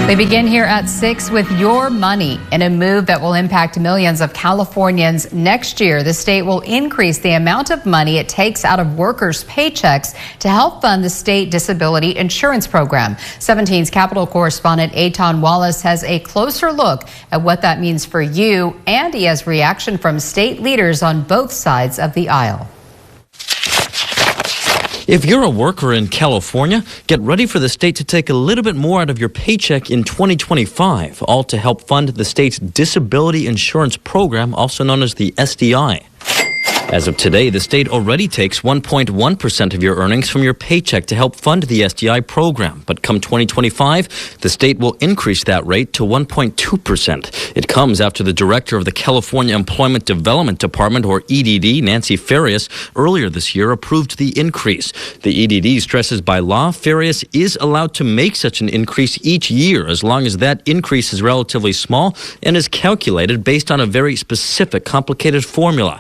We begin here at 6 with your money. In a move that will impact millions of Californians next year, the state will increase the amount of money it takes out of workers' paychecks to help fund the state disability insurance program. 17's Capitol correspondent Eitan Wallace has a closer look at what that means for you, and he has reaction from state leaders on both sides of the aisle. If you're a worker in California, get ready for the state to take a little bit more out of your paycheck in 2025, all to help fund the state's disability insurance program, also known as the SDI. As of today, the state already takes 1.1% of your earnings from your paycheck to help fund the SDI program. But come 2025, the state will increase that rate to 1.2%. It comes after the director of the California Employment Development Department, or EDD, Nancy Farias, earlier this year approved the increase. The EDD stresses by law, Farias is allowed to make such an increase each year as long as that increase is relatively small and is calculated based on a very specific, complicated formula.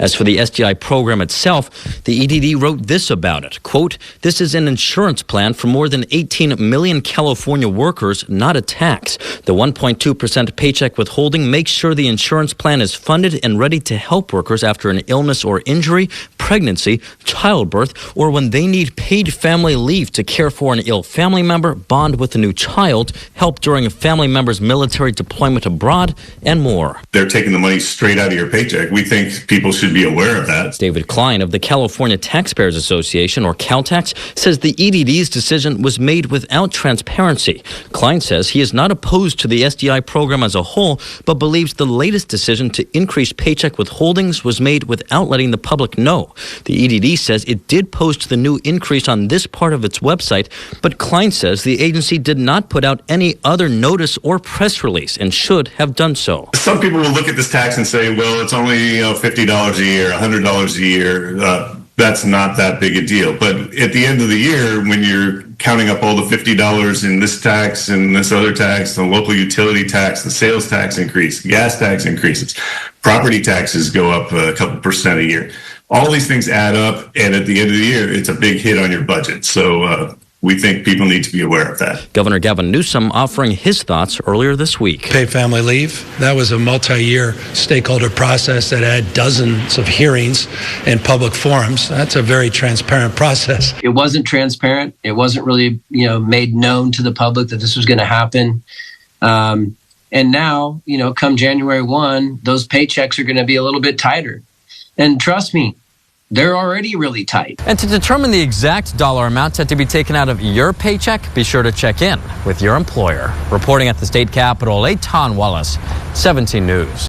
As for the SDI program itself, the EDD wrote this about it, quote, "This is an insurance plan for more than 18 million California workers, not a tax. The 1.2% paycheck withholding makes sure the insurance plan is funded and ready to help workers after an illness or injury, pregnancy, childbirth, or when they need paid family leave to care for an ill family member, bond with a new child, help during a family member's military deployment abroad, and more." They're taking the money straight out of your paycheck. We think people should be aware of that. David Klein of the California Taxpayers Association, or Caltax, says the EDD's decision was made without transparency. Klein says he is not opposed to the SDI program as a whole, but believes the latest decision to increase paycheck withholdings was made without letting the public know. The EDD says it did post the new increase on this part of its website, but Klein says the agency did not put out any other notice or press release and should have done so. Some people will look at this tax and say, well, it's only $50 a year, $100 a year. That's not that big a deal. But at the end of the year, when you're counting up all the $50 in this tax and this other tax, the local utility tax, the sales tax increase, gas tax increases, property taxes go up a couple percent a year. All these things add up, and at the end of the year, it's a big hit on your budget. So we think people need to be aware of that. Governor Gavin Newsom offering his thoughts earlier this week. Paid family leave, that was a multi-year stakeholder process that had dozens of hearings and public forums. That's a very transparent process. It wasn't transparent. It wasn't really, made known to the public that this was going to happen. And now, come January 1, those paychecks are going to be a little bit tighter. And trust me, they're already really tight. And to determine the exact dollar amount set to be taken out of your paycheck, be sure to check in with your employer. Reporting at the state capitol, Eitan Wallace, 17 News.